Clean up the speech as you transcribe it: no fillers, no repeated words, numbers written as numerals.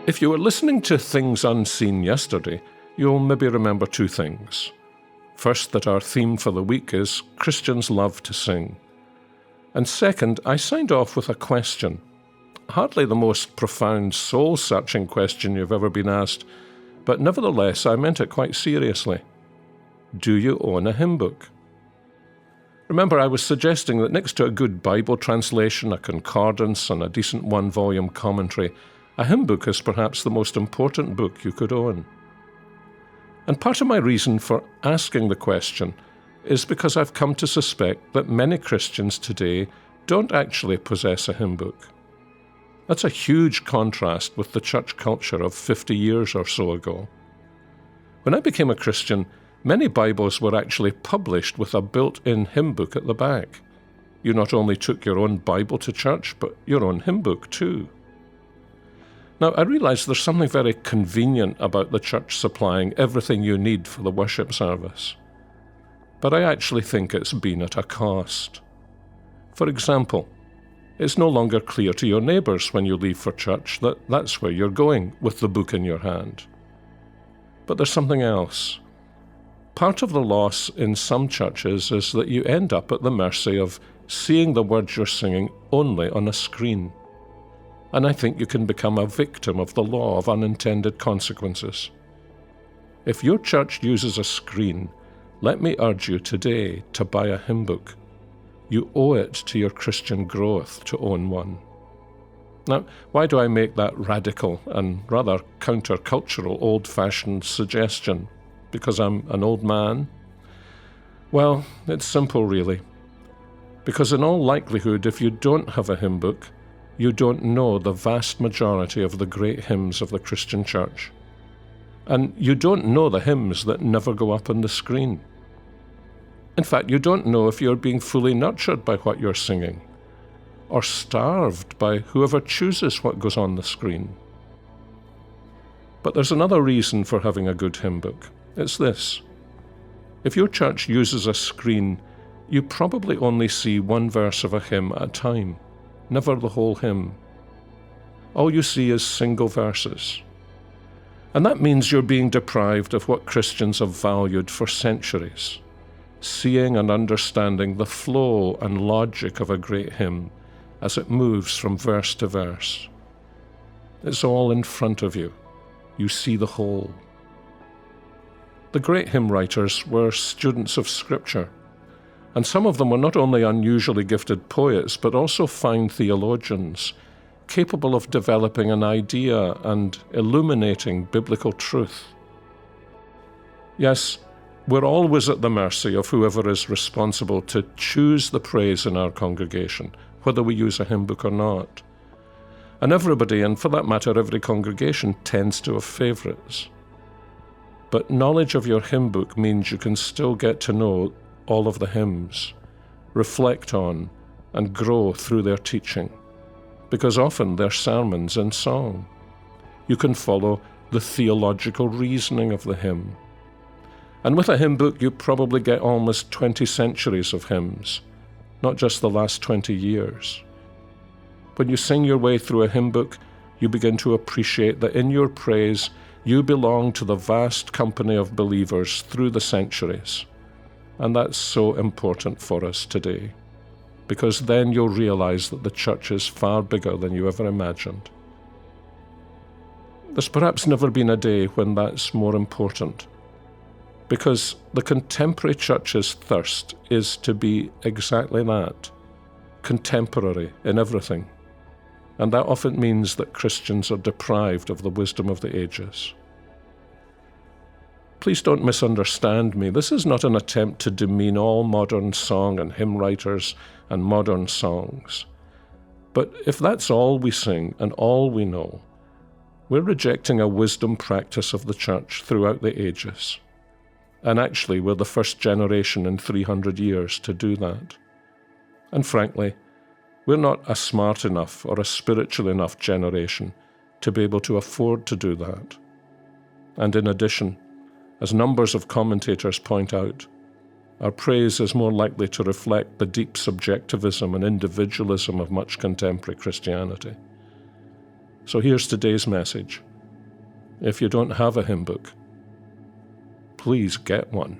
If you were listening to Things Unseen yesterday, you'll maybe remember two things. First, that our theme for the week is Christians love to sing. And second, I signed off with a question. Hardly the most profound, soul-searching question you've ever been asked, but nevertheless, I meant it quite seriously. Do you own a hymn book? Remember, I was suggesting that next to a good Bible translation, a concordance, and a decent one-volume commentary, a hymn book is perhaps the most important book you could own. And part of my reason for asking the question is because I've come to suspect that many Christians today don't actually possess a hymn book. That's a huge contrast with the church culture of 50 years or so ago. When I became a Christian, many Bibles were actually published with a built-in hymn book at the back. You not only took your own Bible to church, but your own hymn book too. Now, I realize there's something very convenient about the church supplying everything you need for the worship service. But I actually think it's been at a cost. For example, it's no longer clear to your neighbours when you leave for church that that's where you're going with the book in your hand. But there's something else. Part of the loss in some churches is that you end up at the mercy of seeing the words you're singing only on a screen. And I think you can become a victim of the law of unintended consequences. If your church uses a screen, let me urge you today to buy a hymn book. You owe it to your Christian growth to own one. Now, why do I make that radical and rather countercultural old-fashioned suggestion? Because I'm an old man? Well, it's simple really. Because in all likelihood, if you don't have a hymn book, you don't know the vast majority of the great hymns of the Christian church. And you don't know the hymns that never go up on the screen. In fact, you don't know if you're being fully nurtured by what you're singing, or starved by whoever chooses what goes on the screen. But there's another reason for having a good hymn book. It's this. If your church uses a screen, you probably only see one verse of a hymn at a time, never the whole hymn. All you see is single verses. And that means you're being deprived of what Christians have valued for centuries, seeing and understanding the flow and logic of a great hymn as it moves from verse to verse. It's all in front of you. You see the whole. The great hymn writers were students of Scripture, and some of them were not only unusually gifted poets, but also fine theologians, capable of developing an idea and illuminating biblical truth. Yes, we're always at the mercy of whoever is responsible to choose the praise in our congregation, whether we use a hymn book or not. And everybody, and for that matter every congregation, tends to have favourites. But knowledge of your hymn book means you can still get to know all of the hymns, reflect on, and grow through their teaching, because often they're sermons in song. You can follow the theological reasoning of the hymn. And with a hymn book, you probably get almost 20 centuries of hymns, not just the last 20 years. When you sing your way through a hymn book, you begin to appreciate that in your praise, you belong to the vast company of believers through the centuries. And that's so important for us today, because then you'll realize that the church is far bigger than you ever imagined. There's perhaps never been a day when that's more important, because the contemporary church's thirst is to be exactly that, contemporary in everything. And that often means that Christians are deprived of the wisdom of the ages. Please don't misunderstand me. This is not an attempt to demean all modern song and hymn writers and modern songs. But if that's all we sing and all we know, we're rejecting a wisdom practice of the church throughout the ages. And actually, we're the first generation in 300 years to do that. And frankly, we're not a smart enough or a spiritual enough generation to be able to afford to do that. And in addition, as numbers of commentators point out, our praise is more likely to reflect the deep subjectivism and individualism of much contemporary Christianity. So here's today's message. if you don't have a hymn book, please get one.